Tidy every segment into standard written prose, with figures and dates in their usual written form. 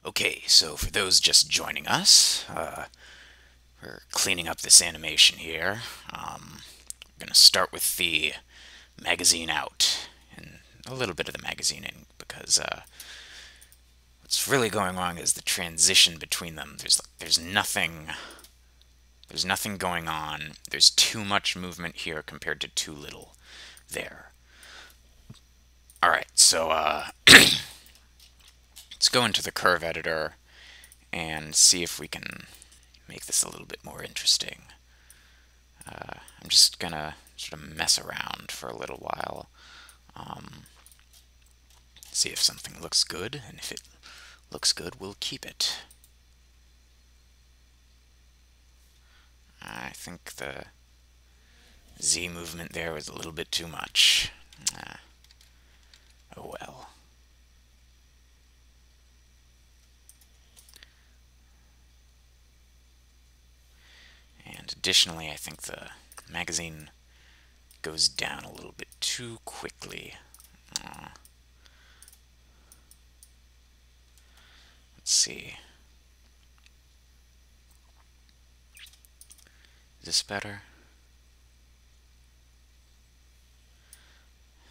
Okay, so for those just joining us, we're cleaning up this animation here. I'm going to start with the magazine out and a little bit of the magazine in because what's really going wrong is the transition between them. There's nothing going on. There's too much movement here compared to too little there. All right, so let's go into the curve editor and see if we can make this a little bit more interesting. I'm just gonna sort of mess around for a little while, see if something looks good, and if it looks good, we'll keep it. I think the Z movement there was a little bit too much. Oh well. And additionally, I think the magazine goes down a little bit too quickly. Let's see. Is this better?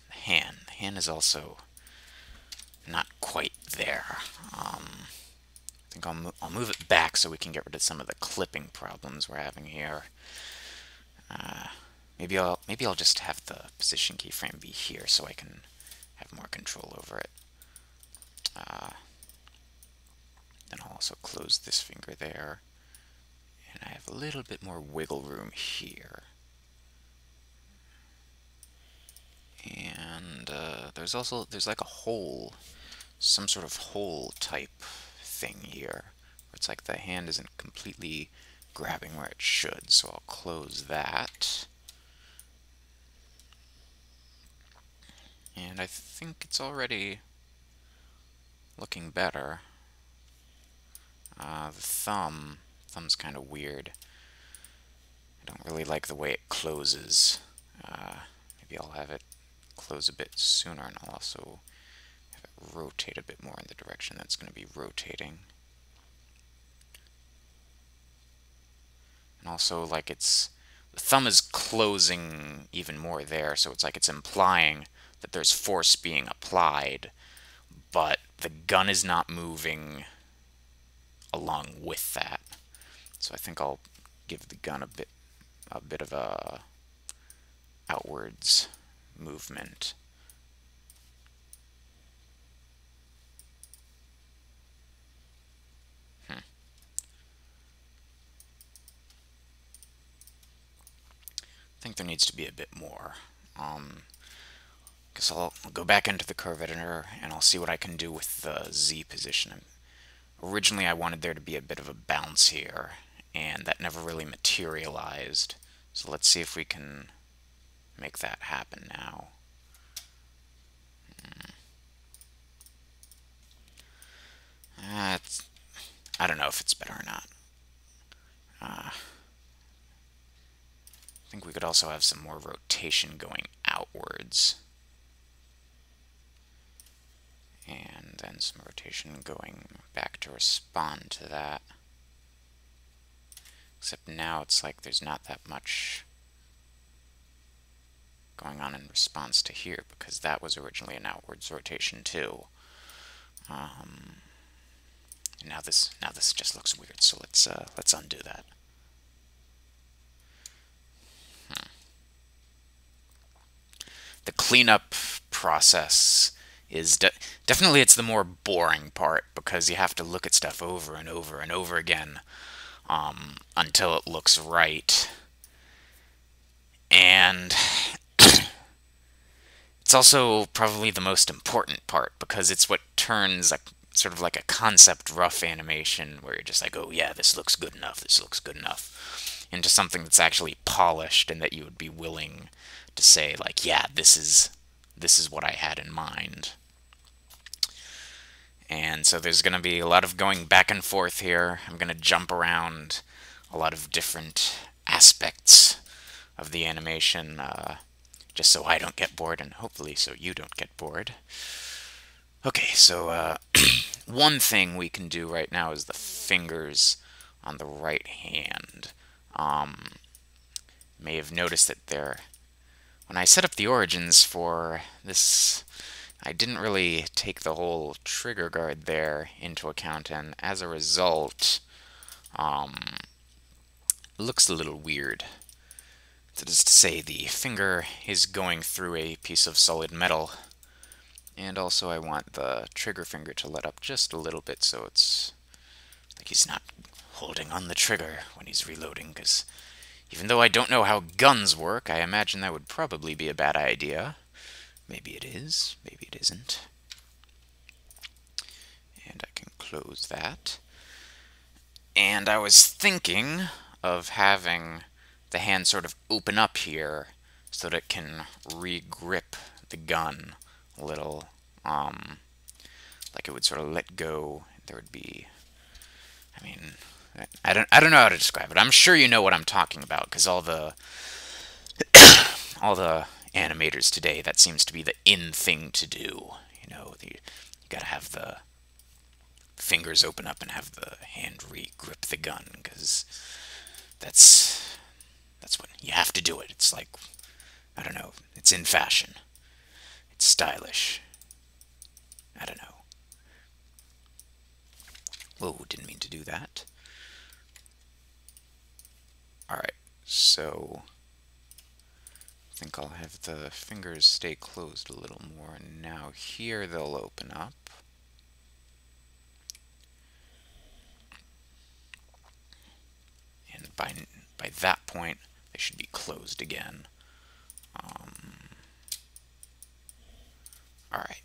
The hand is also not quite there. I think I'll move it back so we can get rid of some of the clipping problems we're having here. Maybe I'll just have the position keyframe be here so I can have more control over it. Then I'll also close this finger there, and I have a little bit more wiggle room here. And there's like a hole, some sort of hole type thing here, where it's like the hand isn't completely grabbing where it should, so I'll close that. And I think it's already looking better. The thumb's kind of weird. I don't really like the way it closes. Maybe I'll have it close a bit sooner, and I'll also have it rotate a bit more in the direction that's going to be rotating. And also, like, the thumb is closing even more there, so it's like it's implying that there's force being applied, but the gun is not moving along with that. So I think I'll give the gun a bit of a outwards movement. I think there needs to be a bit more. Guess I'll go back into the curve editor and I'll see what I can do with the Z position. Originally I wanted there to be a bit of a bounce here, and that never really materialized. So let's see if we can make that happen now. I don't know if it's better or not. I think we could also have some more rotation going outwards. And then some rotation going back to respond to that. Except now it's like there's not that much going on in response to here, because that was originally an outwards rotation too. And now this just looks weird, so let's undo that. The cleanup process is definitely it's the more boring part, because you have to look at stuff over and over and over again until it looks right. And it's also probably the most important part, because it's what turns sort of like a concept rough animation where you're just like, oh yeah, this looks good enough, into something that's actually polished and that you would be willing to say, like, yeah, this is what I had in mind. And so there's going to be a lot of going back and forth here. I'm going to jump around a lot of different aspects of the animation, just so I don't get bored, and hopefully so you don't get bored. Okay, so One thing we can do right now is the fingers on the right hand. May have noticed that when I set up the origins for this, I didn't really take the whole trigger guard there into account, and as a result, it looks a little weird. That is to say, the finger is going through a piece of solid metal, and also I want the trigger finger to let up just a little bit so it's like he's not holding on the trigger when he's reloading, because even though I don't know how guns work, I imagine that would probably be a bad idea. Maybe it is, maybe it isn't. And I can close that. And I was thinking of having the hand sort of open up here so that it can re-grip the gun a little. Like it would sort of let go. There would be, I mean, I don't know how to describe it. I'm sure you know what I'm talking about, because all the animators today, that seems to be the in thing to do. You know, you gotta have the fingers open up and have the hand re-grip the gun, because that's what you have to do it. It's like, I don't know, it's in fashion. It's stylish. I don't know. Whoa, didn't mean to do that. Alright, so I think I'll have the fingers stay closed a little more, and now here they'll open up. And by that point, they should be closed again. Alright.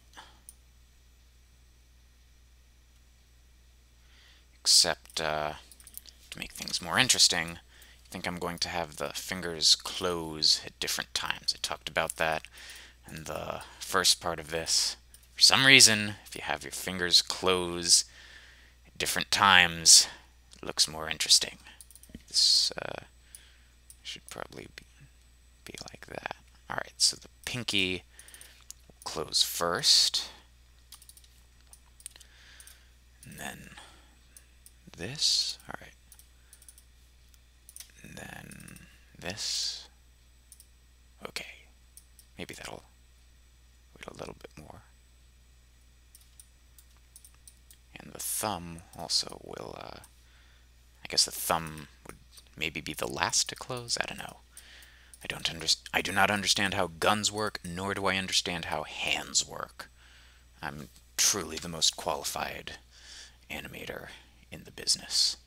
Except, to make things more interesting, I think I'm going to have the fingers close at different times. I talked about that in the first part of this. For some reason, if you have your fingers close at different times, it looks more interesting. This should probably be like that. Alright, so the pinky will close first. And then this. Alright. And then this. Okay. Maybe that'll wait a little bit more. And the thumb also will, I guess the thumb would maybe be the last to close? I don't know. I do not understand how guns work, nor do I understand how hands work. I'm truly the most qualified animator in the business.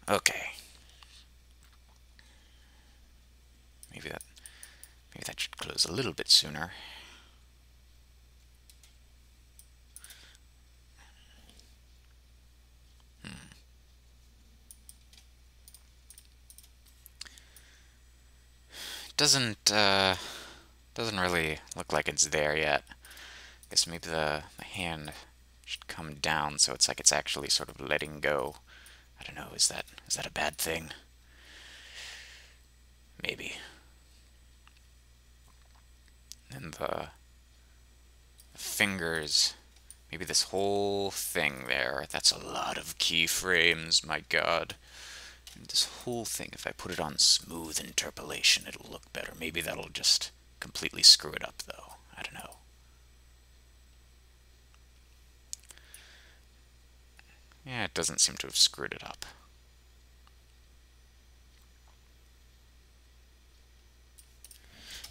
Okay. Maybe that should close a little bit sooner. Doesn't really look like it's there yet. I guess maybe the hand should come down so it's like it's actually sort of letting go. I don't know, is that a bad thing? Maybe. And the fingers, maybe this whole thing there, that's a lot of keyframes, my god. And this whole thing, if I put it on smooth interpolation, it'll look better. Maybe that'll just completely screw it up, though. I don't know. Yeah, it doesn't seem to have screwed it up.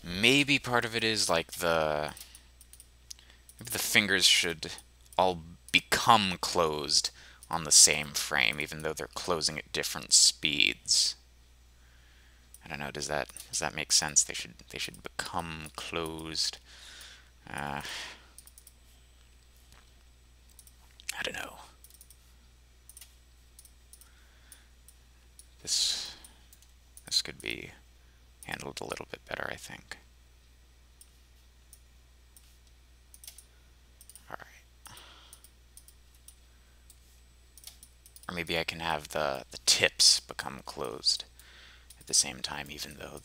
Maybe part of it is like maybe the fingers should all become closed on the same frame, even though they're closing at different speeds. I don't know, does that make sense? They should become closed. I don't know. This could be handled a little bit better, I think. Alright. Or maybe I can have the tips become closed at the same time, even though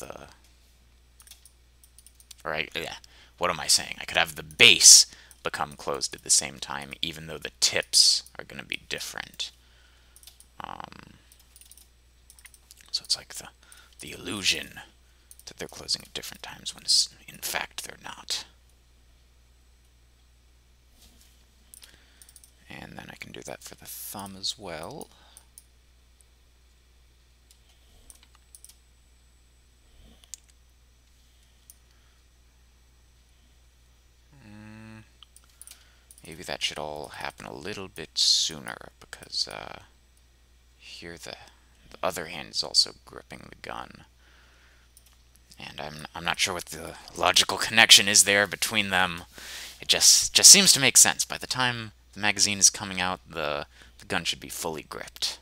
yeah, what am I saying? I could have the base become closed at the same time, even though the tips are going to be different. So it's like the illusion that they're closing at different times when in fact they're not. And then I can do that for the thumb as well. Maybe that should all happen a little bit sooner, because here the other hand is also gripping the gun. And I'm not sure what the logical connection is there between them. It just seems to make sense. By the time the magazine is coming out, the gun should be fully gripped.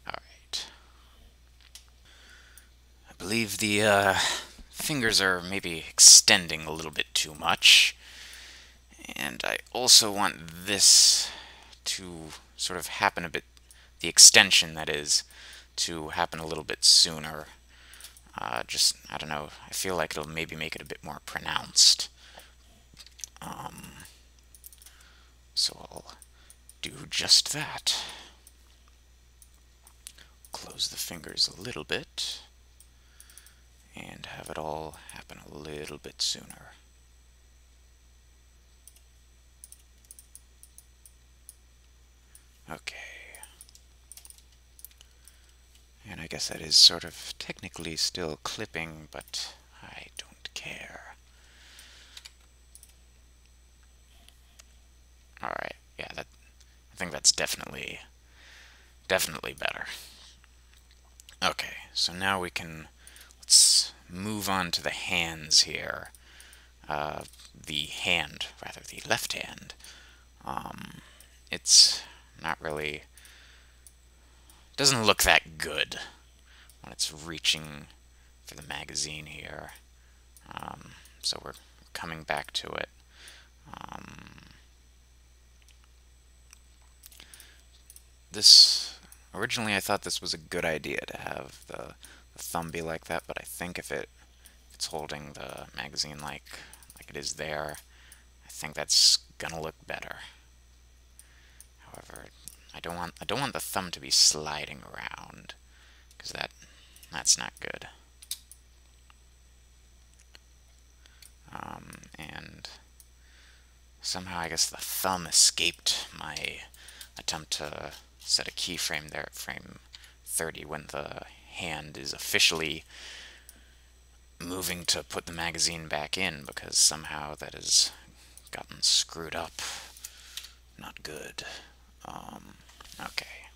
Alright. I believe the fingers are maybe extending a little bit too much. And I also want this to sort of happen a bit, the extension that is, to happen a little bit sooner. I don't know, I feel like it'll maybe make it a bit more pronounced. So I'll do just that. Close the fingers a little bit, and have it all happen a little bit sooner. Okay. And I guess that is sort of technically still clipping, but I don't care. Alright, yeah, I think that's definitely better. Okay, so now let's move on to the hands here. The left hand. It's not really, doesn't look that good when it's reaching for the magazine here. So we're coming back to it. Originally I thought this was a good idea to have the thumb be like that, but I think if it's holding the magazine like it is there, I think that's gonna look better. However, I don't want the thumb to be sliding around, because that's not good. And somehow I guess the thumb escaped my attempt to set a keyframe there at frame 30 when the hand is officially moving to put the magazine back in, because somehow that has gotten screwed up. Not good. Okay.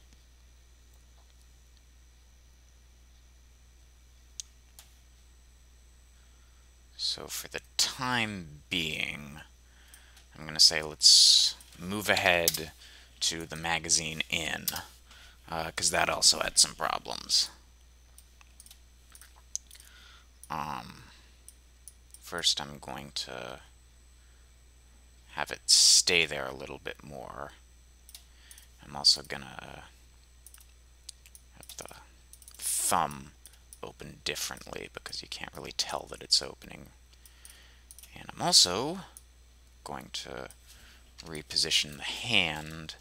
So for the time being, I'm going to say let's move ahead to the magazine in, because that also had some problems. First I'm going to have it stay there a little bit more. I'm also going to have the thumb open differently, because you can't really tell that it's opening. And I'm also going to reposition the hand,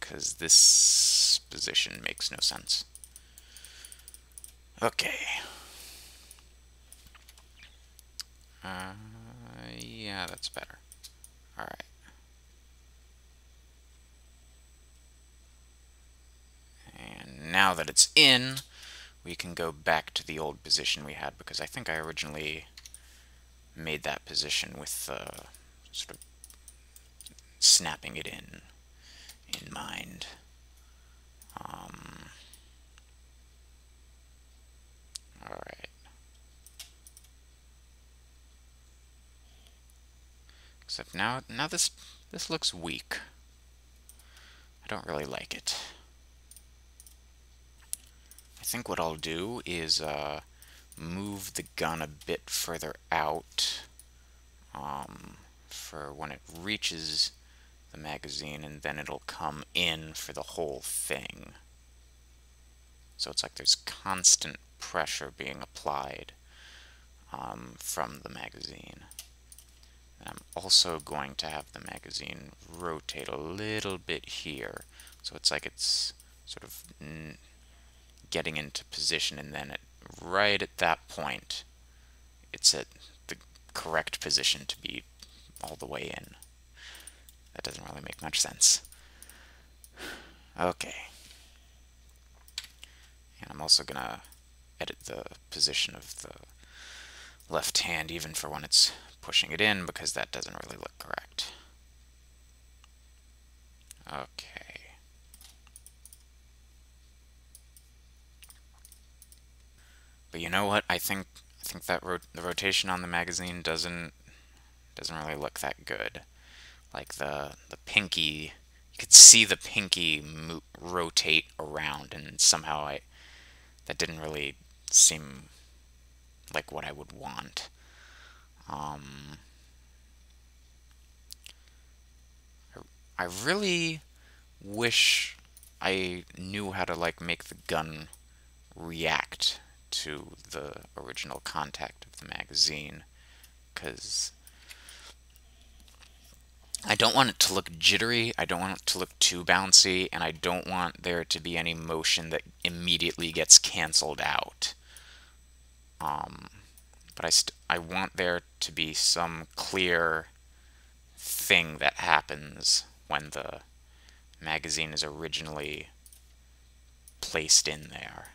because this position makes no sense. Okay. Yeah, that's better. Alright. And now that it's in, we can go back to the old position we had, because I think I originally made that position with sort of snapping it in mind. Alright. Except now this looks weak. I don't really like it. I think what I'll do is move the gun a bit further out for when it reaches the magazine, and then it'll come in for the whole thing. So it's like there's constant pressure being applied from the magazine. And I'm also going to have the magazine rotate a little bit here. So it's like it's sort of getting into position, and then right at that point, it's at the correct position to be all the way in. That doesn't really make much sense. Okay. And I'm also going to edit the position of the left hand even for when it's pushing it in, because that doesn't really look correct. Okay. But you know what? I think that the rotation on the magazine doesn't really look that good. Like the pinky, you could see the pinky rotate around, and somehow that didn't really seem like what I would want. I really wish I knew how to like make the gun react to the original contact of the magazine, because I don't want it to look jittery, I don't want it to look too bouncy, and I don't want there to be any motion that immediately gets canceled out. But I want there to be some clear thing that happens when the magazine is originally placed in there.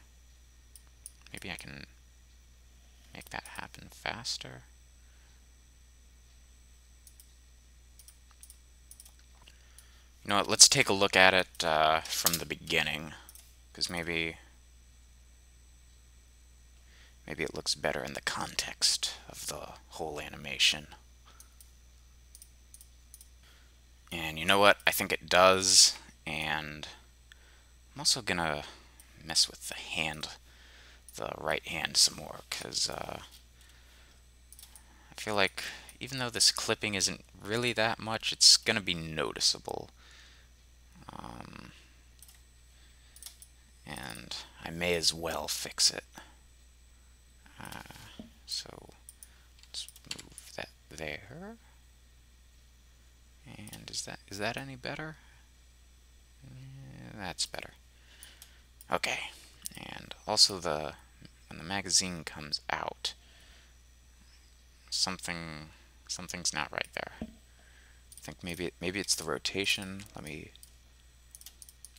Maybe I can make that happen faster. You know what, let's take a look at it from the beginning, because maybe it looks better in the context of the whole animation. And you know what? I think it does, and I'm also gonna mess with the right hand some more, because I feel like even though this clipping isn't really that much, it's gonna be noticeable. And I may as well fix it. So let's move that there. And is that any better? Yeah, that's better. Okay. And also when the magazine comes out, something's not right there. I think maybe it's the rotation. Let me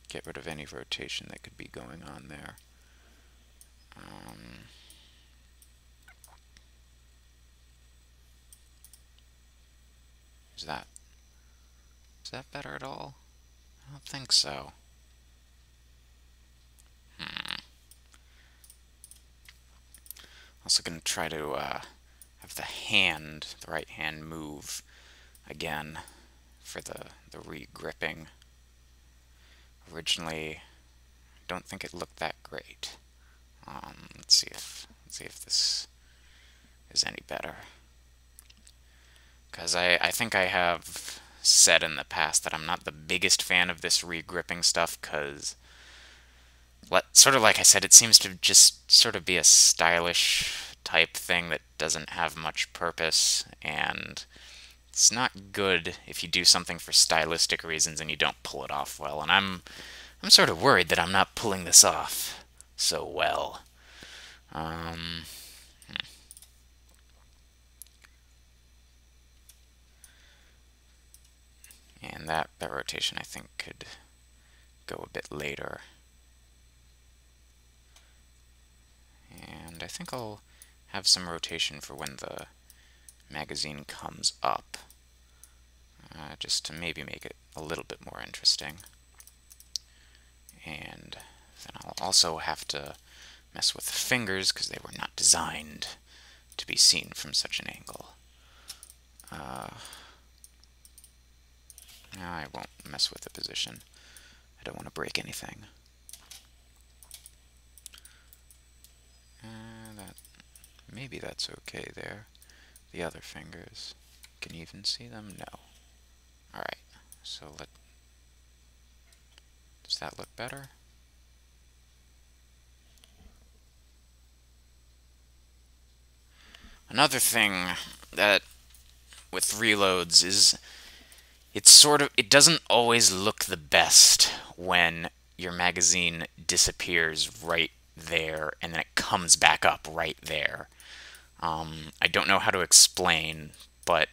get rid of any rotation that could be going on there. Is that better at all? I don't think so. Also going to try to have the right hand move again for the re-gripping. Originally, don't think it looked that great. Let's see if this is any better. Because I think I have said in the past that I'm not the biggest fan of this re-gripping stuff, because sort of like I said, it seems to just sort of be a stylish type thing that doesn't have much purpose, and it's not good if you do something for stylistic reasons and you don't pull it off well. And I'm sort of worried that I'm not pulling this off so well. And that rotation, I think, could go a bit later. And I think I'll have some rotation for when the magazine comes up, just to maybe make it a little bit more interesting. And then I'll also have to mess with the fingers, because they were not designed to be seen from such an angle. No, I won't mess with the position. I don't want to break anything. Maybe that's okay there. The other fingers, can you even see them? No. Alright, so does that look better? Another thing that with reloads is it doesn't always look the best when your magazine disappears right there and then it comes back up right there. I don't know how to explain, but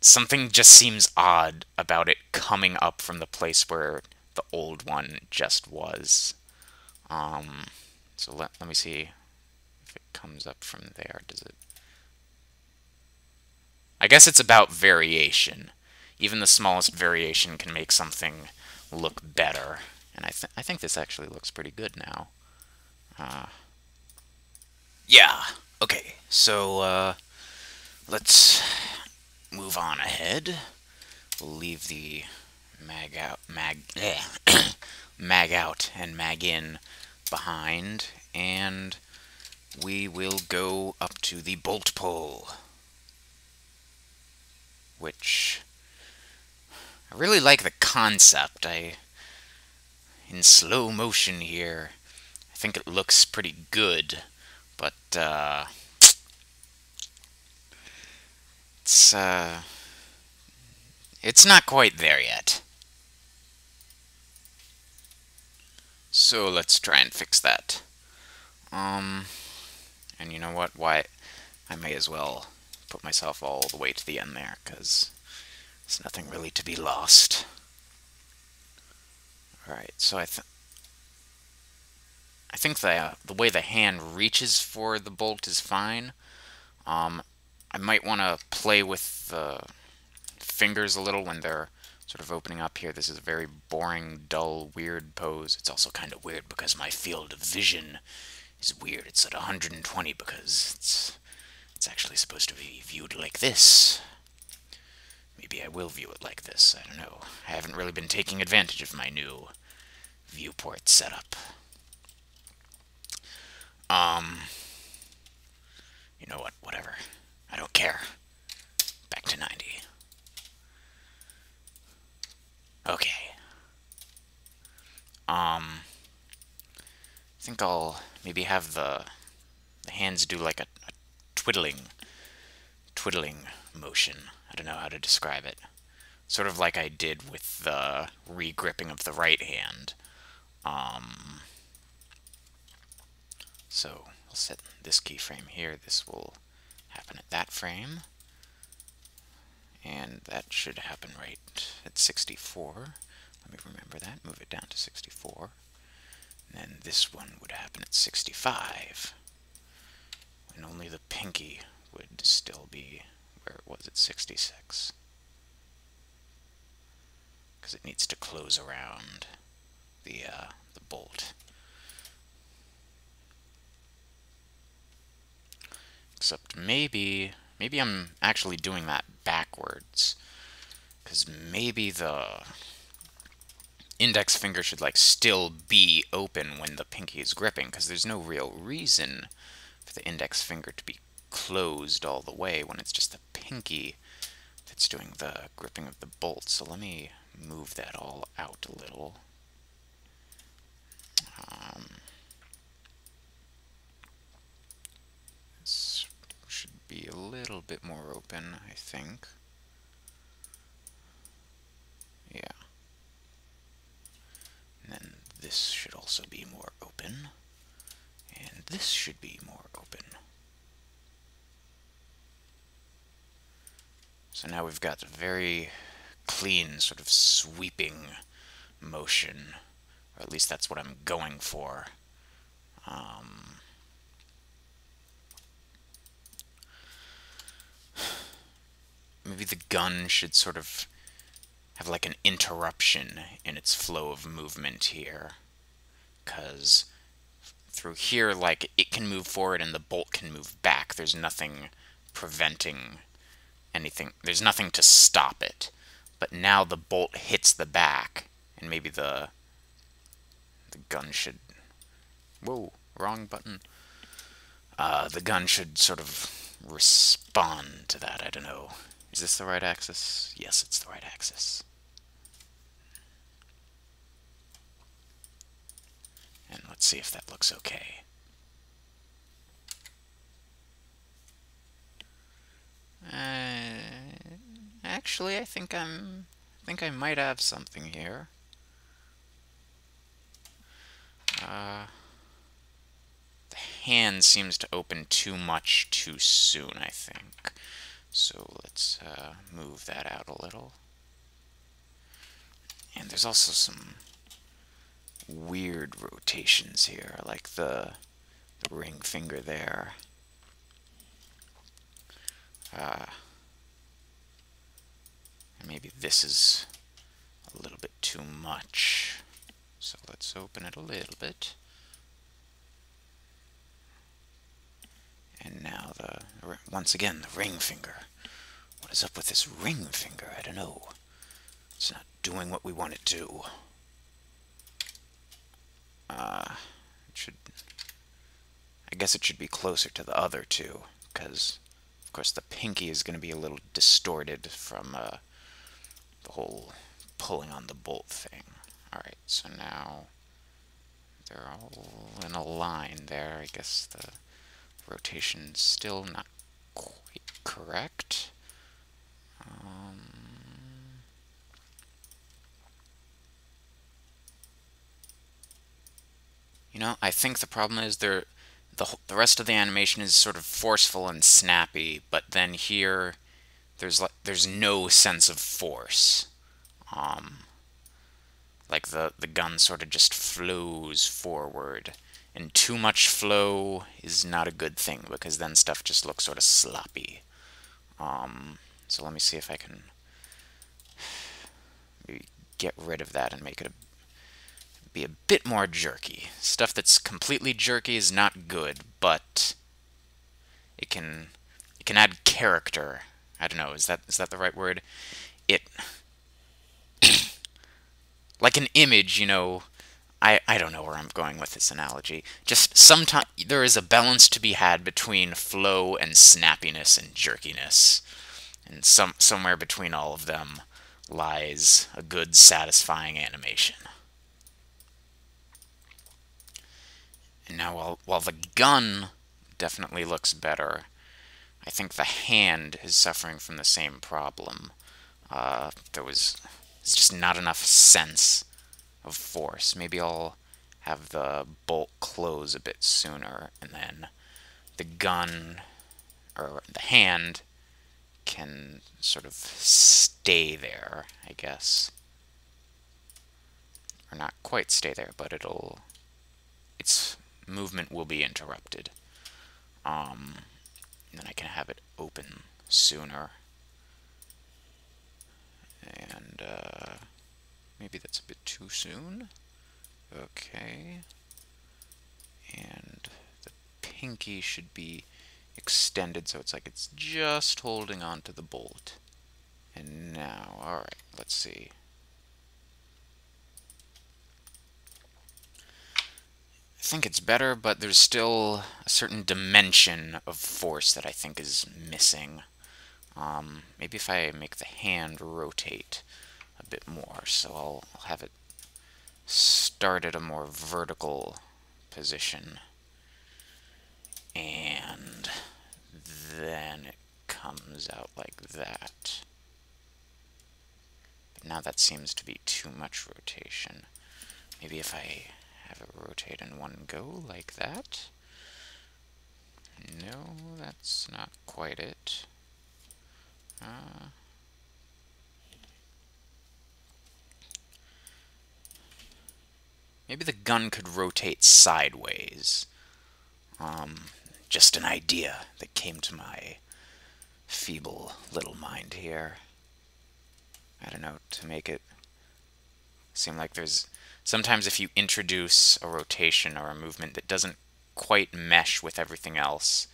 something just seems odd about it coming up from the place where the old one just was. So let me see if it comes up from there. Does it? I guess it's about variation. Even the smallest variation can make something look better. And I think this actually looks pretty good now. Yeah. Okay. So let's move on ahead. We'll leave the mag out and mag in behind, and we will go up to the bolt pull, which I really like the concept. In slow motion here, I think it looks pretty good, but it's not quite there yet. So let's try and fix that. And you know what? Why? I may as well put myself all the way to the end there, because there's nothing really to be lost. Alright, so I think the way the hand reaches for the bolt is fine. I might want to play with the fingers a little when they're sort of opening up here. This is a very boring, dull, weird pose. It's also kind of weird because my field of vision is weird. It's at 120 because it's actually supposed to be viewed like this. Maybe I will view it like this. I don't know. I haven't really been taking advantage of my new viewport setup. You know what? Whatever. I don't care. Back to 90. Okay. I think I'll maybe have the hands do like a twiddling motion. I don't know how to describe it. Sort of like I did with the re-gripping of the right hand. So we'll set this keyframe here. This will happen at that frame. And that should happen right at 64. Let me remember that. Move it down to 64. And then this one would happen at 65. And only the pinky would still be where it was at 66. Because it needs to close around the bolt. Except maybe I'm actually doing that backwards. Because maybe the index finger should like still be open when the pinky is gripping, because there's no real reason for the index finger to be closed all the way when it's just the pinky that's doing the gripping of the bolt. So let me move that all out a little. This should be a little bit more open, I think. Yeah. And then this should also be more open. And this should be more open. So now we've got a very clean, sort of sweeping motion. Or at least that's what I'm going for. Maybe the gun should sort of have like an interruption in its flow of movement here. Because through here, like, it can move forward and the bolt can move back. There's nothing preventing anything. There's nothing to stop it. But now the bolt hits the back, and maybe the gun should... Whoa, wrong button. The gun should sort of respond to that. I don't know. Is this the right axis? Yes, it's the right axis. And let's see if that looks okay. Actually, I think I might have something here. The hand seems to open too much too soon, I think. So let's move that out a little. And there's also some weird rotations here, like the ring finger there. Maybe this is a little bit too much. So let's open it a little bit. And now once again, the ring finger. What is up with this ring finger? I don't know. It's not doing what we want it to. I guess it should be closer to the other two, because, of course, the pinky is going to be a little distorted from the whole pulling on the bolt thing. Alright, so now they're all in a line there. I guess the rotation's still not quite correct. You know, I think the problem is the rest of the animation is sort of forceful and snappy, but then here there's no sense of force. Like the gun sort of just flows forward, and too much flow is not a good thing because then stuff just looks sort of sloppy. So let me see if I can maybe get rid of that and make it be a bit more jerky. Stuff that's completely jerky is not good, but it can add character. I don't know, is that the right word? It like an image, you know. I don't know where I'm going with this analogy. Just sometimes there is a balance to be had between flow and snappiness and jerkiness. And somewhere between all of them lies a good, satisfying animation. And now while the gun definitely looks better, I think the hand is suffering from the same problem. There's just not enough sense of force. Maybe I'll have the bolt close a bit sooner, and then the gun, or the hand, can sort of stay there, I guess. Or not quite stay there, but its movement will be interrupted. And then I can have it open sooner. And maybe that's a bit too soon. Okay. And the pinky should be extended so it's like it's just holding on to the bolt. And now, alright, let's see. I think it's better, but there's still a certain dimension of force that I think is missing. Maybe if I make the hand rotate a bit more, so I'll have it start at a more vertical position, and then it comes out like that. But now that seems to be too much rotation. Maybe if I have it rotate in one go like that. No, that's not quite it. Maybe the gun could rotate sideways. Just an idea that came to my feeble little mind here. I don't know, to make it seem like there's... Sometimes if you introduce a rotation or a movement that doesn't quite mesh with everything else,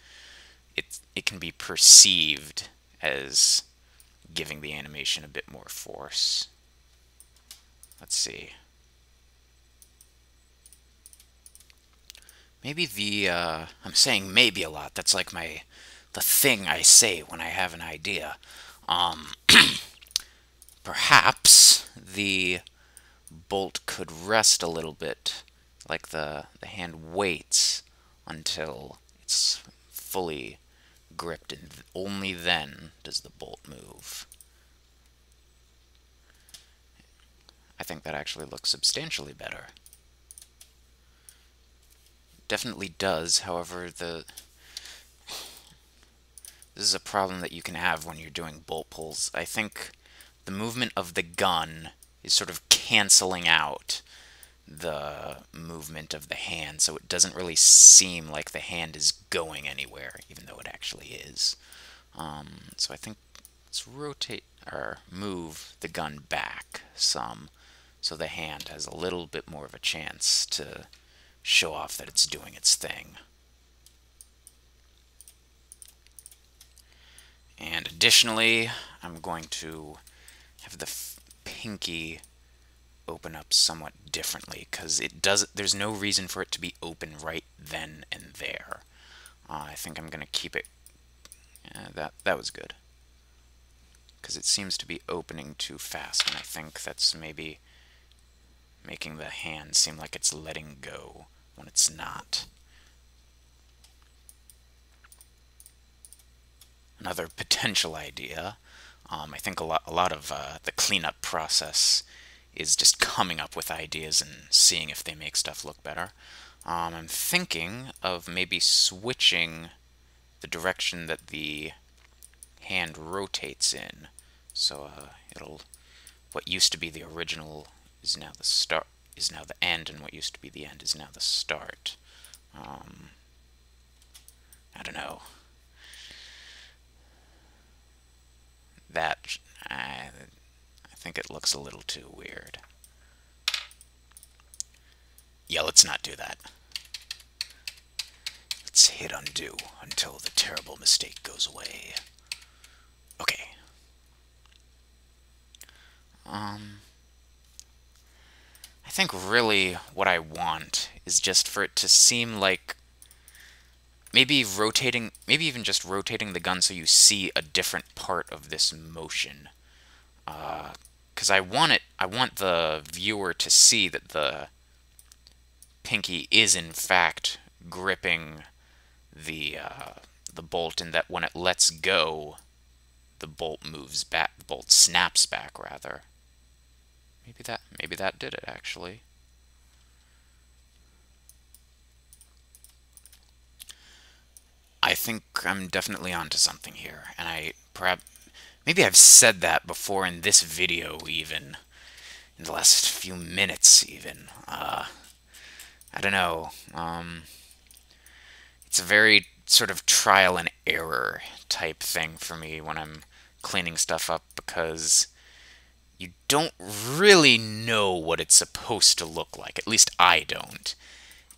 it can be perceived as giving the animation a bit more force. Let's see. Maybe I'm saying maybe a lot. That's like the thing I say when I have an idea. Perhaps the bolt could rest a little bit, like the hand waits until it's fully gripped, and only then does the bolt move. think that actually looks substantially better. Definitely does, however, this is a problem that you can have when you're doing bolt pulls. I think the movement of the gun is sort of canceling out the movement of the hand, so it doesn't really seem like the hand is going anywhere, even though it actually is. So I think let's rotate or move the gun back some so the hand has a little bit more of a chance to show off that it's doing its thing. And additionally, I'm going to have the pinky open up somewhat differently, because there's no reason for it to be open right then and there. I think I'm going to keep it, that was good, because it seems to be opening too fast, and I think that's maybe making the hand seem like it's letting go when it's not. Another potential idea, I think a lot of the cleanup process is just coming up with ideas and seeing if they make stuff look better. I'm thinking of maybe switching the direction that the hand rotates in. So what used to be the original is now the start, is now the end, and what used to be the end is now the start. I don't know. I think it looks a little too weird. Yeah, let's not do that. Let's hit undo until the terrible mistake goes away. Okay. I think really what I want is just for it to seem like maybe even just rotating the gun so you see a different part of this motion. Because I want the viewer to see that the pinky is in fact gripping the bolt, and that when it lets go, the bolt moves back. The bolt snaps back, rather. Maybe that did it actually. I think I'm definitely onto something here, and maybe I've said that before in this video, even in the last few minutes, even. I don't know. It's a very sort of trial and error type thing for me when I'm cleaning stuff up, because you don't really know what it's supposed to look like. At least I don't.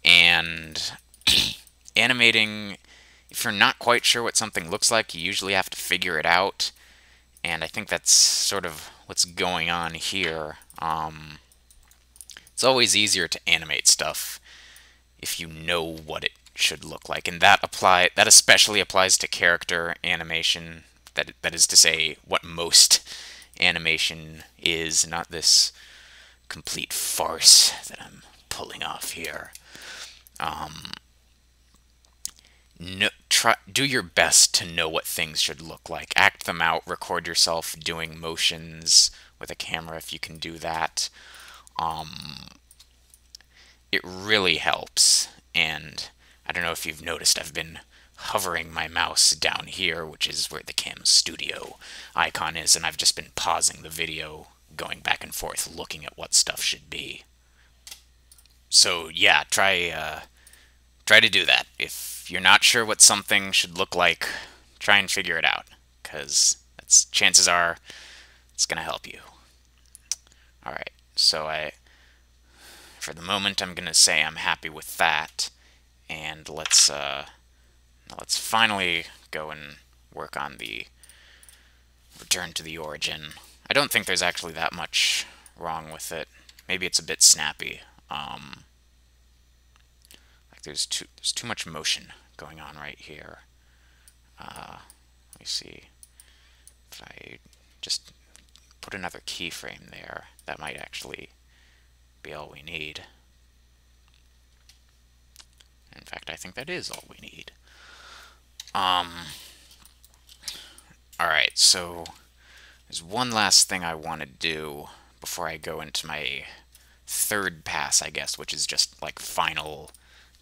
And animating, if you're not quite sure what something looks like, you usually have to figure it out. And I think that's sort of what's going on here. It's always easier to animate stuff if you know what it should look like, and that especially applies to character animation. That is to say, what most animation is, not this complete farce that I'm pulling off here. Do your best to know what things should look like. Act them out. Record yourself doing motions with a camera if you can do that. It really helps. And I don't know if you've noticed, I've been hovering my mouse down here, which is where the Cam Studio icon is, and I've just been pausing the video, going back and forth, looking at what stuff should be. So yeah, try to do that. If you're not sure what something should look like, try and figure it out, because chances are it's gonna help you. Alright, so for the moment, I'm gonna say I'm happy with that, and let's finally go and work on the return to the origin. I don't think there's actually that much wrong with it. Maybe it's a bit snappy. Like there's too much motion going on right here. Let me see if I just put another keyframe there. That might actually be all we need. In fact, I think that is all we need. Alright, so there's one last thing I want to do before I go into my third pass, I guess, which is just like final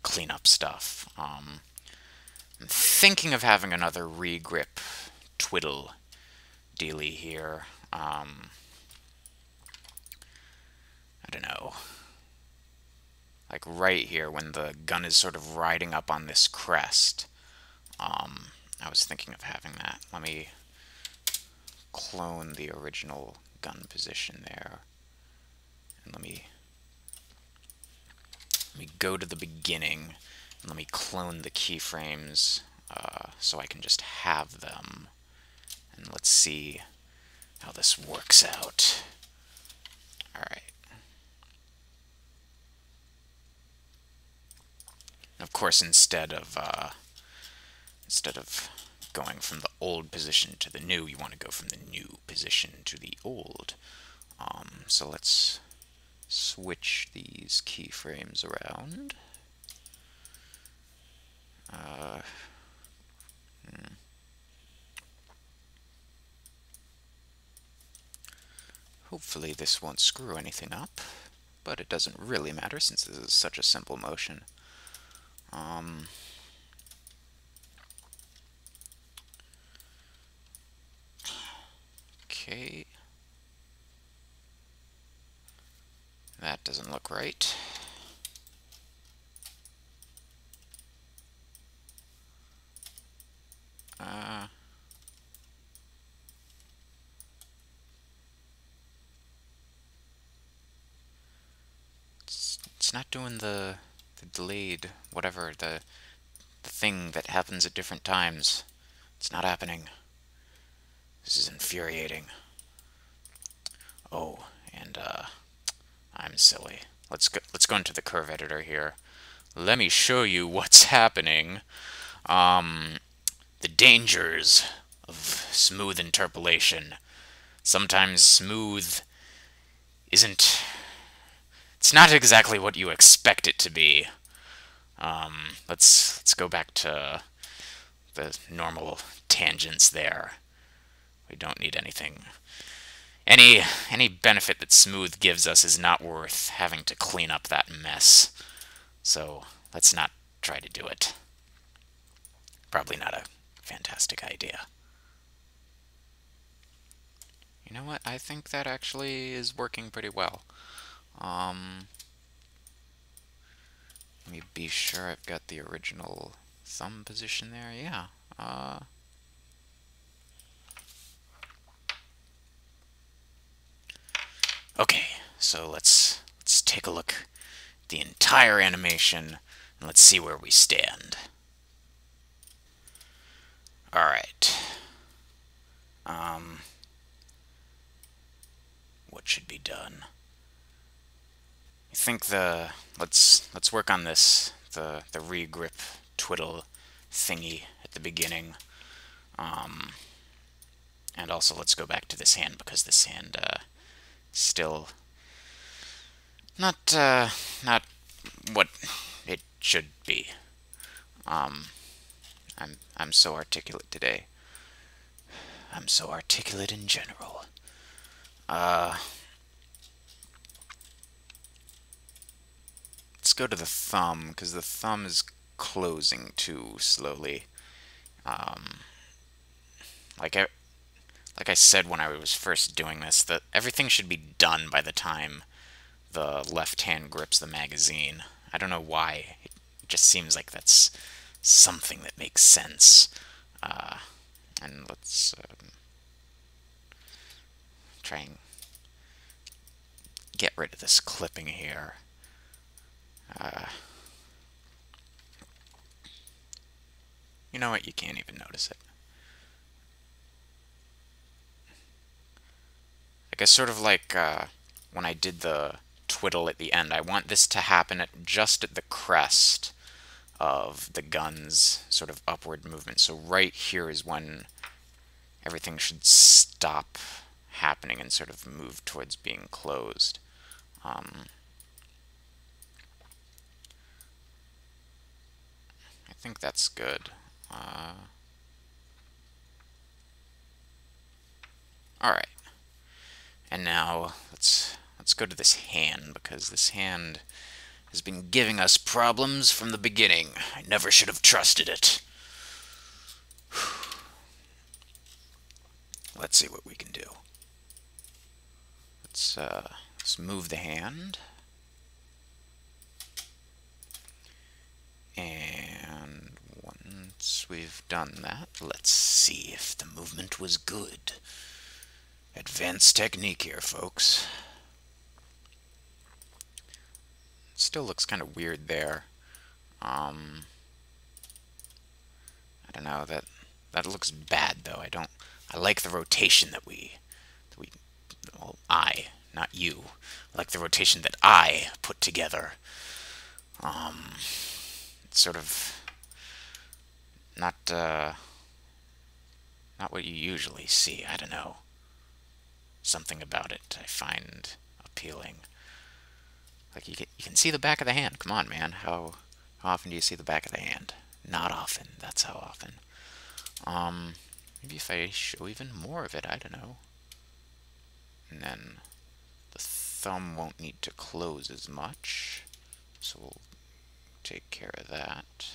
cleanup stuff. I'm thinking of having another regrip twiddle dealy here. I don't know. Like right here, when the gun is sort of riding up on this crest. I was thinking of having that. Let me clone the original gun position there. And let me go to the beginning, and let me clone the keyframes so I can just have them. And let's see how this works out. Alright. Of course, instead of going from the old position to the new, you want to go from the new position to the old. So let's switch these keyframes around. Hopefully this won't screw anything up, but it doesn't really matter since this is such a simple motion. Okay. That doesn't look right. It's not doing the delayed, whatever, the thing that happens at different times. It's not happening. This is infuriating. Oh, and I'm silly. Let's go into the curve editor here. Let me show you what's happening. The dangers of smooth interpolation. Sometimes smooth isn't... It's not exactly what you expect it to be. Let's go back to the normal tangents there. We don't need anything. Any benefit that smooth gives us is not worth having to clean up that mess. So let's not try to do it. Probably not a fantastic idea. You know what? I think that actually is working pretty well. Let me be sure I've got the original thumb position there. Yeah. Okay, so let's take a look at the entire animation and let's see where we stand. All right. What should be done? I think let's work on this, the regrip twiddle thingy at the beginning. And also let's go back to this hand, because this hand still not what it should be. I'm so articulate today. I'm so articulate in general. Let's go to the thumb, because the thumb is closing too slowly. Like I said when I was first doing this, that everything should be done by the time the left hand grips the magazine. I don't know why. It just seems like that's something that makes sense. And let's try and get rid of this clipping here. You know what? You can't even notice it. I guess sort of like when I did the twiddle at the end, I want this to happen just at the crest of the gun's sort of upward movement. So right here is when everything should stop happening and sort of move towards being closed. I think that's good. Alright. And now let's go to this hand, because this hand has been giving us problems from the beginning. I never should have trusted it. Let's see what we can do. Let's move the hand. And once we've done that, let's see if the movement was good. Advanced technique here, folks. Still looks kind of weird there. I don't know, that looks bad though. I like the rotation that well, not you. I like the rotation that I put together. It's sort of not what you usually see. I don't know. Something about it I find appealing. Like you can see the back of the hand. Come on, man. How often do you see the back of the hand? Not often. That's how often. Maybe if I show even more of it, I don't know. And then the thumb won't need to close as much. So we'll take care of that.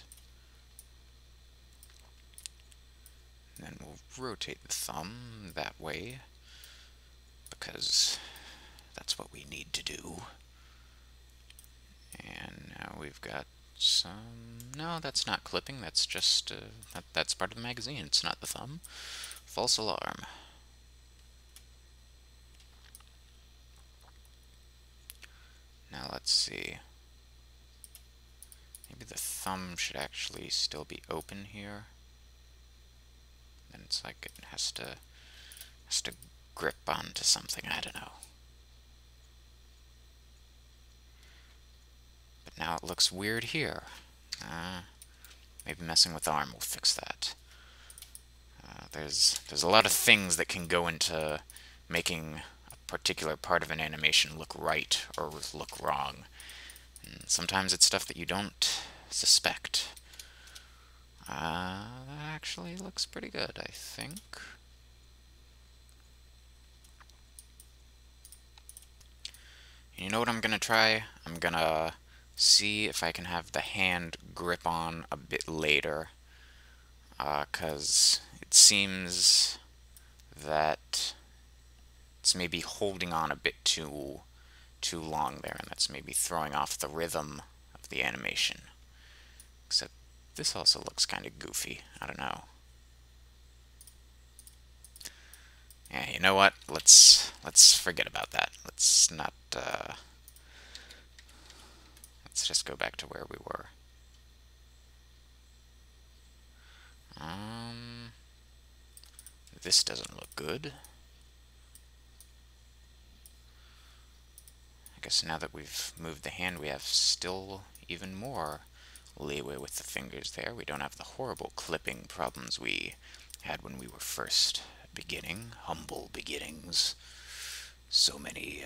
And then we'll rotate the thumb that way, because that's what we need to do. And now we've got some... No, that's not clipping. That's just... that's part of the magazine. It's not the thumb. False alarm. Now let's see. Maybe the thumb should actually still be open here. Then it's like it has to grip onto something. I don't know. But now it looks weird here. Maybe messing with the arm will fix that. There's a lot of things that can go into making a particular part of an animation look right or look wrong. And sometimes it's stuff that you don't suspect. That actually looks pretty good, I think. You know what I'm gonna try? I'm gonna see if I can have the hand grip on a bit later. 'Cause it seems that it's maybe holding on a bit too long there, and that's maybe throwing off the rhythm of the animation. Except this also looks kind of goofy. I don't know. Yeah, you know what? Let's forget about that. Let's not. Let's just go back to where we were. This doesn't look good. I guess now that we've moved the hand, we have still even more leeway with the fingers there. We don't have the horrible clipping problems we had when we were first beginning. Humble beginnings. So many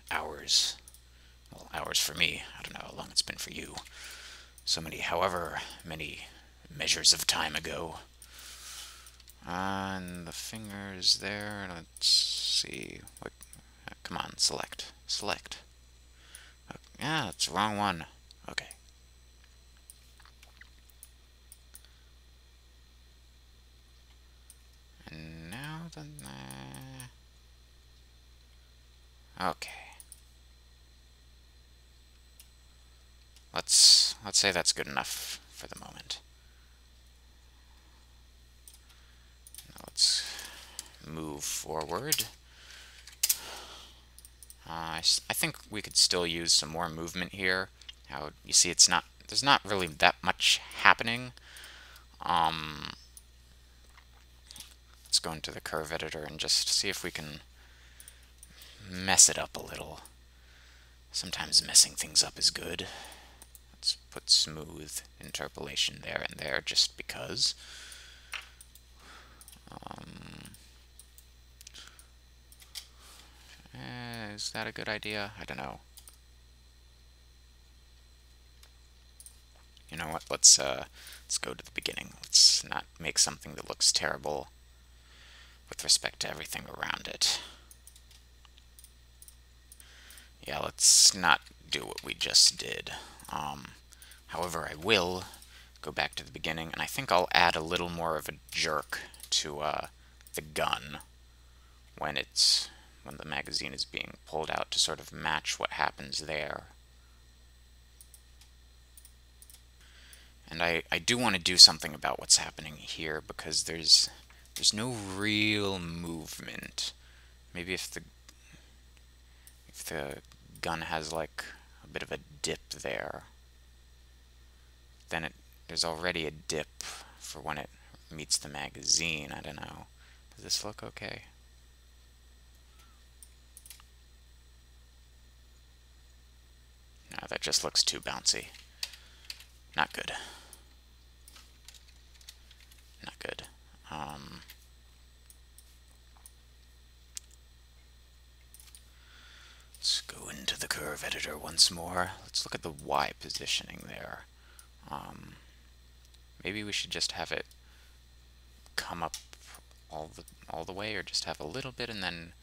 hours. Well, hours for me. I don't know how long it's been for you. So many, however many measures of time ago. And the fingers there, let's see. What? Come on, select. Select. Yeah, it's the wrong one. Okay. And now the... Okay. Let's say that's good enough for the moment. Now let's move forward. I think we could still use some more movement here. How you see there's not really that much happening. Let's go into the curve editor and just see if we can mess it up a little. Sometimes messing things up is good. Let's put smooth interpolation there and there just because. Is that a good idea? I don't know. You know what? Let's go to the beginning. Let's not make something that looks terrible with respect to everything around it. Yeah, let's not do what we just did. However, I will go back to the beginning, and I think I'll add a little more of a jerk to the gun when the magazine is being pulled out to sort of match what happens there. And I do want to do something about what's happening here because there's no real movement. Maybe if the gun has like a bit of a dip there, then there's already a dip for when it meets the magazine. I don't know. Does this look okay? No, that just looks too bouncy. Not good. Not good. Let's go into the curve editor once more. Let's look at the Y positioning there. Maybe we should just have it come up all the way, or just have a little bit and then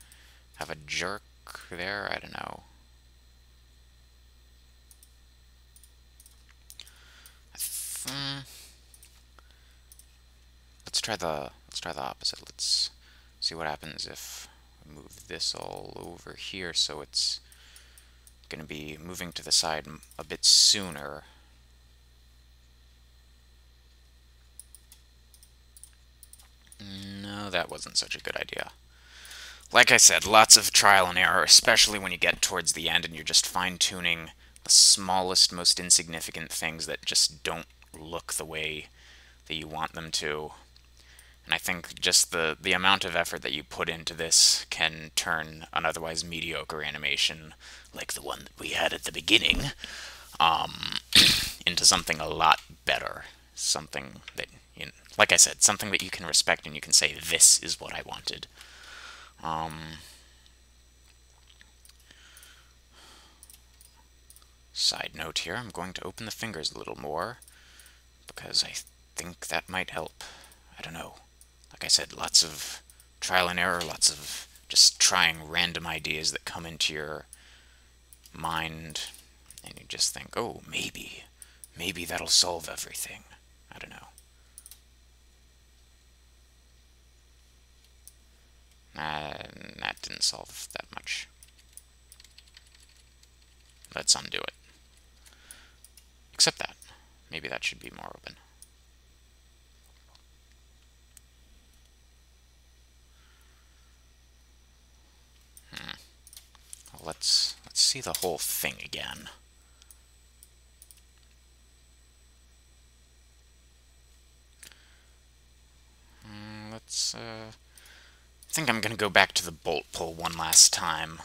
have a jerk there. I don't know. Let's try the opposite. Let's see what happens if we move this all over here so it's going to be moving to the side a bit sooner. No, that wasn't such a good idea. Like I said, lots of trial and error, especially when you get towards the end and you're just fine-tuning the smallest, most insignificant things that just don't look the way that you want them to. And I think just the amount of effort that you put into this can turn an otherwise mediocre animation, like the one that we had at the beginning, into something a lot better. Something that, like I said, something that you can respect and you can say, this is what I wanted. Side note here, I'm going to open the fingers a little more, because I think that might help. I don't know. Like I said, lots of trial and error, lots of just trying random ideas that come into your mind, and you just think, oh, maybe that'll solve everything. I don't know. That didn't solve that much. Let's undo it. Except that. Maybe that should be more open. Well, let's see the whole thing again. I think I'm going to go back to the bolt pull one last time,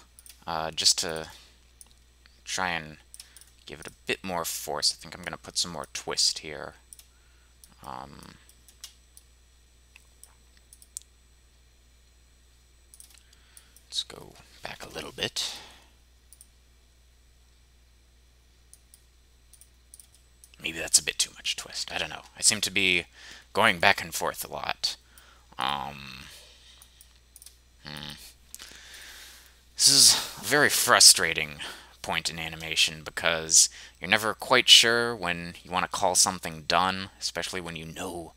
just to try and give it a bit more force. I think I'm going to put some more twist here. Let's go back a little bit. Maybe that's a bit too much twist. I don't know. I seem to be going back and forth a lot. This is a very frustrating point in animation because you're never quite sure when you want to call something done, especially when you know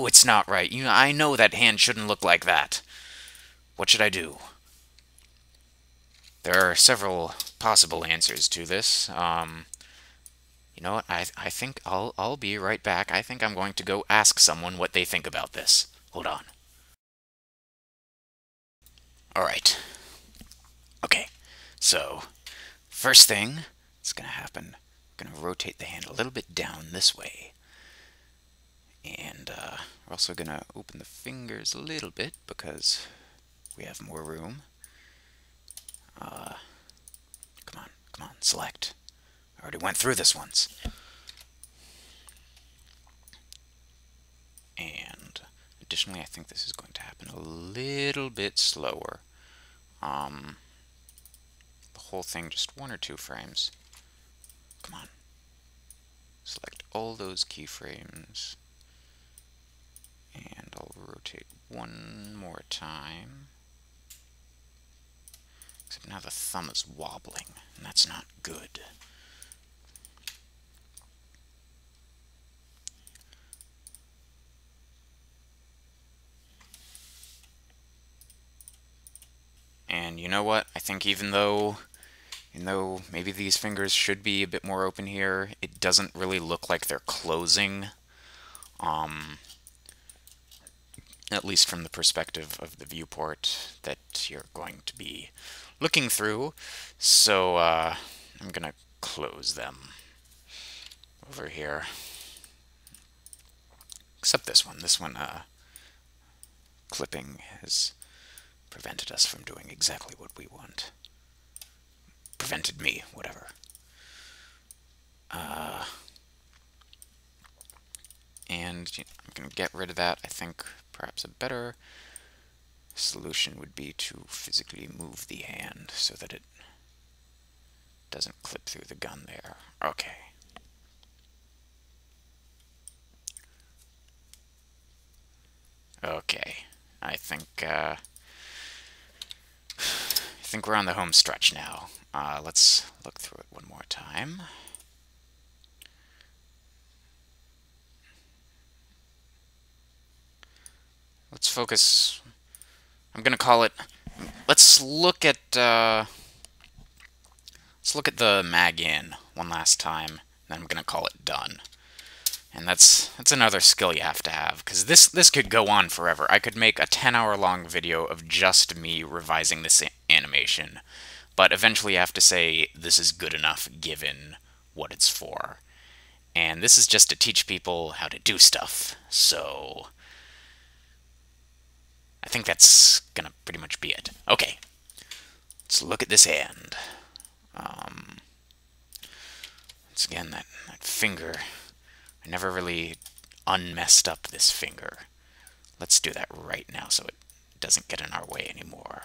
it's not right. I know that hand shouldn't look like that. What should I do? There are several possible answers to this. You know what? I think I'll be right back. I think I'm going to go ask someone what they think about this. Hold on. All right. Okay. So, first thing that's going to happen, I'm going to rotate the hand a little bit down this way. And we're also going to open the fingers a little bit because we have more room. Come on, select. I already went through this once. And additionally, I think this is going to happen a little bit slower. The whole thing just 1 or 2 frames. Come on. Select all those keyframes. And I'll rotate one more time. Except now the thumb is wobbling, and that's not good. And you know what? I think even though maybe these fingers should be a bit more open here, it doesn't really look like they're closing. At least from the perspective of the viewport that you're going to be looking through. So I'm gonna close them over here. Except this one. This one, clipping has prevented us from doing exactly what we want. Prevented me, whatever. And I'm going to get rid of that. I think perhaps a better solution would be to physically move the hand so that it doesn't clip through the gun there. Okay. Okay. I think we're on the home stretch now. Let's look through it one more time. Let's focus. I'm gonna call it. Let's look at the mag in one last time. Then I'm gonna call it done. And that's another skill you have to have, because this could go on forever. I could make a 10-hour-long video of just me revising this animation, but eventually you have to say this is good enough given what it's for. And this is just to teach people how to do stuff. So I think that's gonna pretty much be it. Okay, let's look at this hand. Once again, that finger. I never really unmessed up this finger. Let's do that right now so it doesn't get in our way anymore.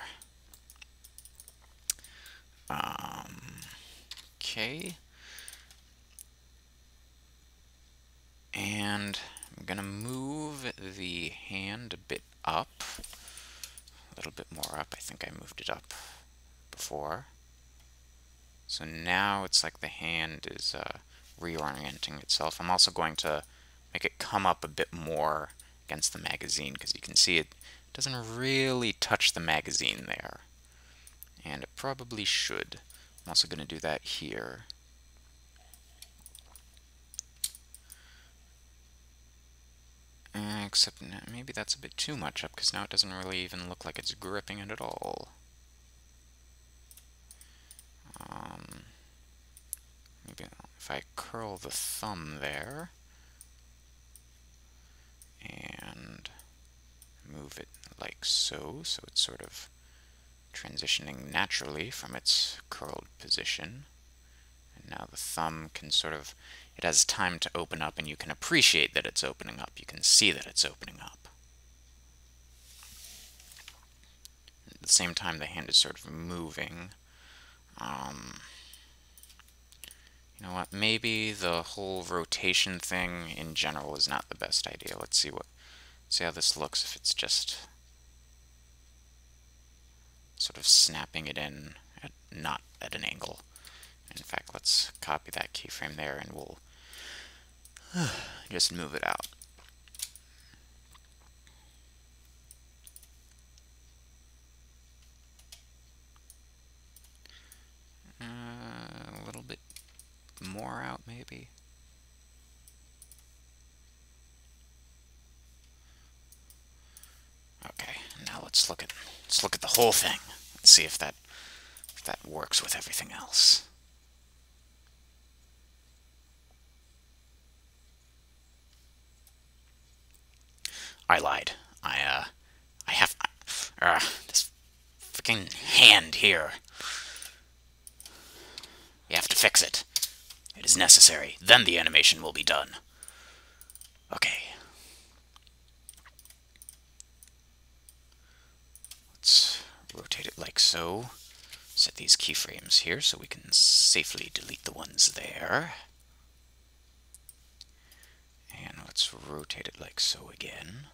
Okay. And I'm gonna move the hand a bit up. A little bit more up. I think I moved it up before. So now it's like the hand is reorienting itself. I'm also going to make it come up a bit more against the magazine, because you can see it doesn't really touch the magazine there. And it probably should. I'm also going to do that here. Except maybe that's a bit too much up, because now it doesn't really even look like it's gripping it at all. Maybe if I curl the thumb there and move it like so, so it's sort of transitioning naturally from its curled position. And now the thumb can sort of, it has time to open up, and you can appreciate that it's opening up. You can see that it's opening up. At the same time, the hand is sort of moving. You know what, maybe the whole rotation thing in general is not the best idea. Let's see how this looks if it's just sort of snapping it in, not at an angle. In fact, let's copy that keyframe there, and we'll just move it out. A little bit more out, maybe. Okay, now let's look at the whole thing. Let's see if that works with everything else. I lied. I have this freaking hand here. You have to fix it. It is necessary. Then the animation will be done. Okay. Let's rotate it like so. Set these keyframes here so we can safely delete the ones there. And let's rotate it like so again.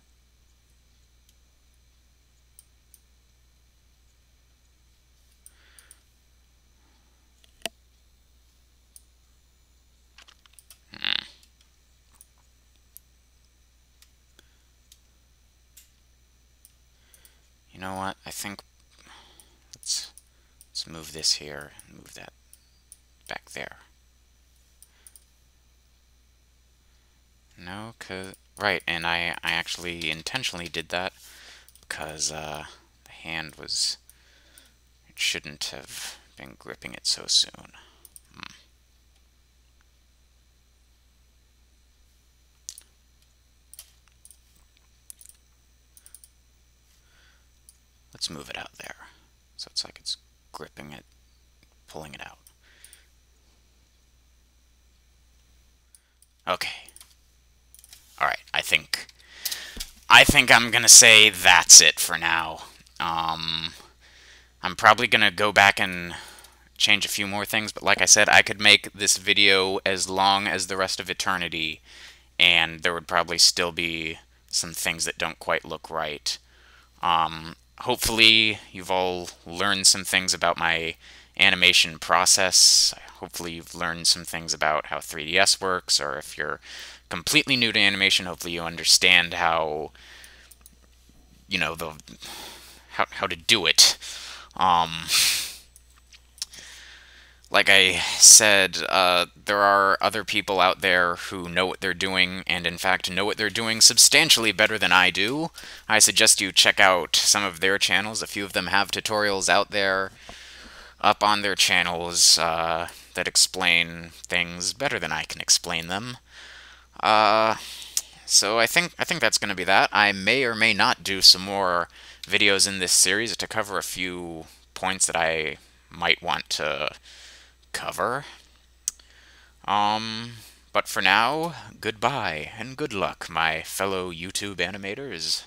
know what? I think let's move this here and move that back there. No, right, and I actually intentionally did that because the hand was, it shouldn't have been gripping it so soon. Let's move it out there. So it's like it's gripping it, pulling it out. Okay. Alright, I think I'm gonna say that's it for now. I'm probably gonna go back and change a few more things, but like I said, I could make this video as long as the rest of eternity, and there would probably still be some things that don't quite look right. Hopefully you've all learned some things about my animation process. Hopefully you've learned some things about how 3ds works, or if you're completely new to animation, hopefully you understand how, you know, how to do it. Like I said, there are other people out there who know what they're doing, and in fact know what they're doing substantially better than I do. I suggest you check out some of their channels. A few of them have tutorials out there up on their channels that explain things better than I can explain them. So I think that's going to be that. I may or may not do some more videos in this series to cover a few points that I might want to cover. But for now, goodbye and good luck, my fellow YouTube animators.